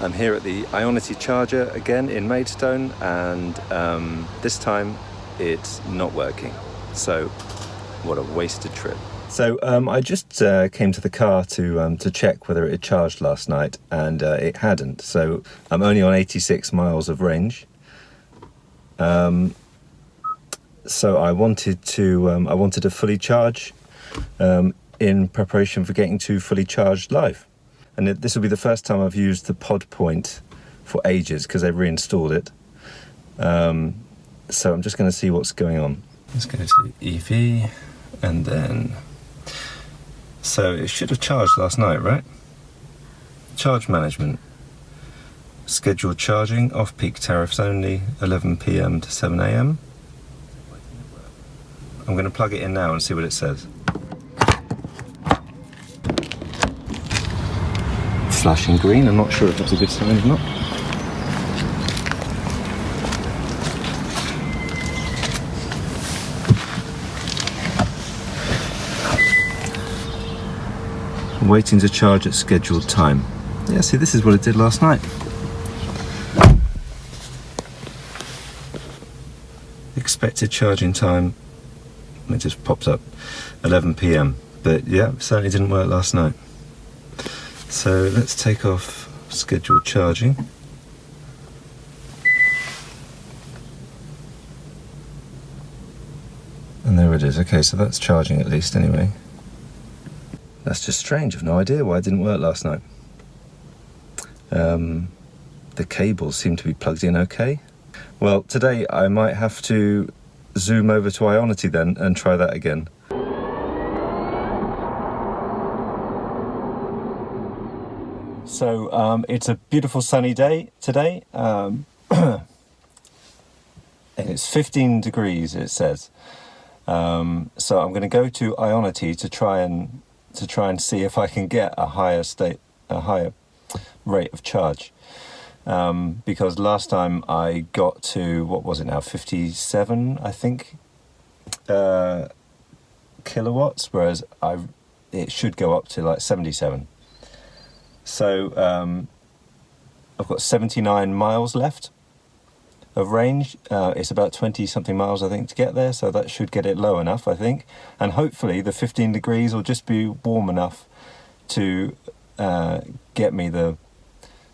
I'm here at the Ionity charger again in Maidstone, and this time it's not working. So what a wasted trip. So I just came to the car to check whether it had charged last night, and it hadn't. So I'm only on 86 miles of range. So I wanted a fully charge in preparation for getting to fully charged live. And this will be the first time I've used the pod point for ages because they've reinstalled it. So I'm just going to see what's going on. Let's go to EV, and then... So it should have charged last night, right? Charge management. Scheduled charging, off-peak tariffs only, 11 PM to 7 AM. I'm going to plug it in now and see what it says. Flashing green, I'm not sure if that's a good sign or not. Waiting to charge at scheduled time. Yeah, see, this is what it did last night. Expected charging time, it just pops up, 11 PM. But yeah, certainly didn't work last night. So let's take off scheduled charging. And there it is. Okay, so that's charging at least anyway. That's just strange. I've no idea why it didn't work last night. The cables seem to be plugged in okay. Well, today I might have to zoom over to Ionity then and try that again. So it's a beautiful sunny day today, and it's 15 degrees it says. So I'm going to go to Ionity to try and see if I can get a higher rate of charge. Because last time I got to, what was it now, 57 I think kilowatts, whereas it should go up to like 77. So I've got 79 miles left of range. It's about 20 something miles I think to get there, so that should get it low enough I think, and hopefully the 15 degrees will just be warm enough to get me the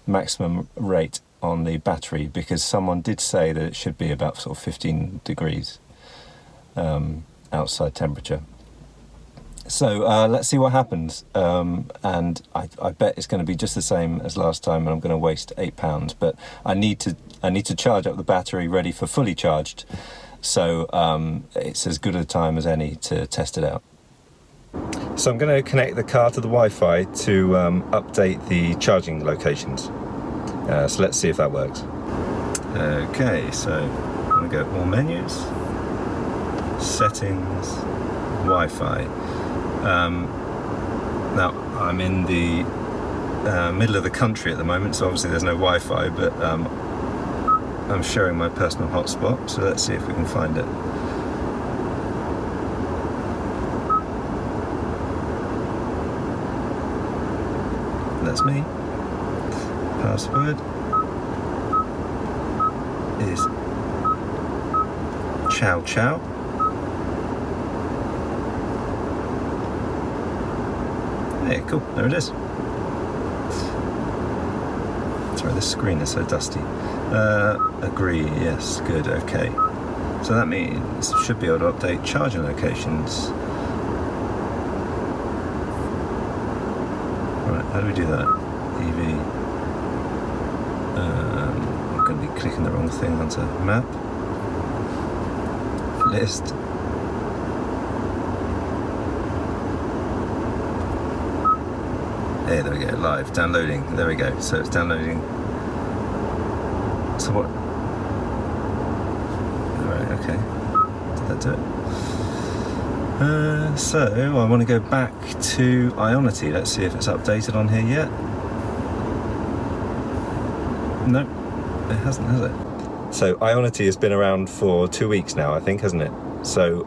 maximum rate on the battery, because someone did say that it should be about sort of 15 degrees outside temperature. So let's see what happens, and I bet it's going to be just the same as last time, and I'm going to waste £8. But I need to charge up the battery ready for fully charged, so it's as good a time as any to test it out. So I'm going to connect the car to the Wi-Fi to update the charging locations. So let's see if that works. Okay, so I'm going to go all menus, settings, Wi-Fi. Now I'm in the middle of the country at the moment, so obviously there's no Wi-Fi, but I'm sharing my personal hotspot, so let's see if we can find it. That's me. Password is chow chow. Hey, cool, there it is. Sorry, the screen is so dusty. Agree, yes, good, okay. So that means should be able to update charging locations. Right, how do we do that? EV. I'm going to be clicking the wrong thing onto map. List. Hey, there we go, live, downloading, there we go, so it's downloading. So what? Alright, okay, did that do it? So, I want to go back to Ionity, let's see if it's updated on here yet. Nope, it hasn't, has it? So Ionity has been around for 2 weeks now, I think, hasn't it? So,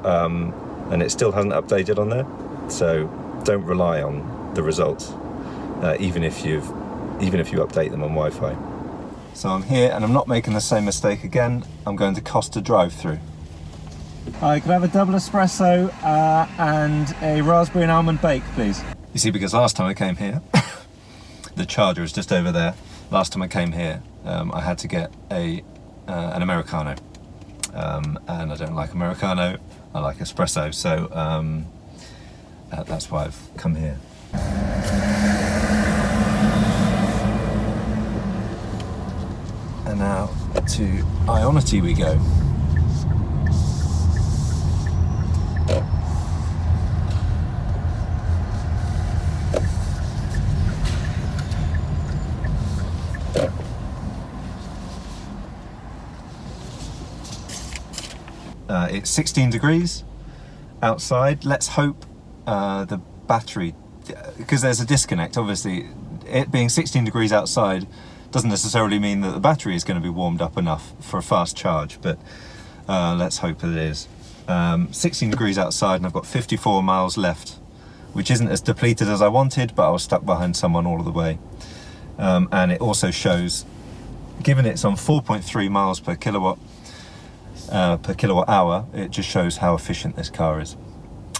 and it still hasn't updated on there, so don't rely on the results. Even if you've even if you update them on Wi-Fi. So I'm here and I'm not making the same mistake again. I'm going to Costa drive-through. Hi, can I have a double espresso and a raspberry and almond bake, please? You see, because last time I came here, the charger is just over there. Last time I came here, I had to get an Americano. And I don't like Americano, I like espresso, so that's why I've come here. And now to Ionity we go. It's 16 degrees outside. Let's hope the battery, because there's a disconnect, obviously, it being 16 degrees outside doesn't necessarily mean that the battery is going to be warmed up enough for a fast charge, but let's hope that it is. 16 degrees outside and I've got 54 miles left, which isn't as depleted as I wanted, but I was stuck behind someone all of the way. And it also shows, given it's on 4.3 miles per kilowatt hour, it just shows how efficient this car is.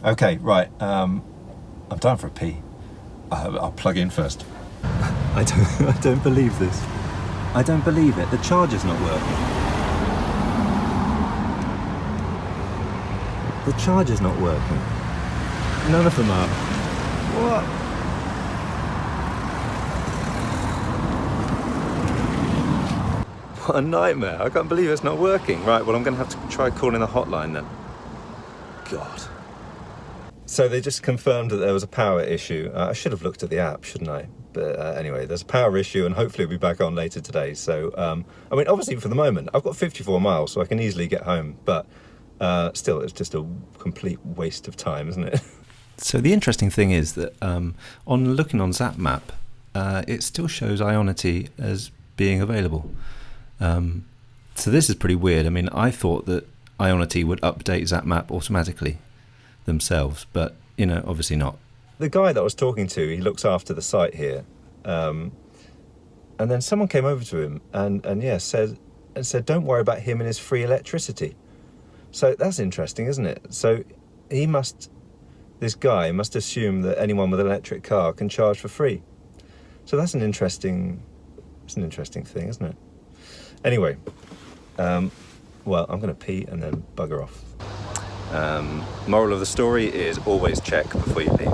Okay, right, I'm down for a pee. I'll plug in first. I don't believe this. I don't believe it. The charger's not working. The charger's not working. None of them are. What? What a nightmare. I can't believe it's not working. Right, well, I'm going to have to try calling the hotline then. God. So they just confirmed that there was a power issue. I should have looked at the app, shouldn't I? But anyway, there's a power issue and hopefully it'll be back on later today. So, I mean, obviously for the moment, I've got 54 miles, so I can easily get home. But still, it's just a complete waste of time, isn't it? So the interesting thing is that on looking on ZapMap, it still shows Ionity as being available. So this is pretty weird. I mean, I thought that Ionity would update ZapMap automatically themselves, but, you know, obviously not. The guy that I was talking to, he looks after the site here, and then someone came over to him and yeah, said, don't worry about him and his free electricity. So that's interesting, isn't it? So this guy must assume that anyone with an electric car can charge for free. So that's an interesting thing, isn't it? Anyway, well, I'm going to pee and then bugger off. Moral of the story is always check before you leave.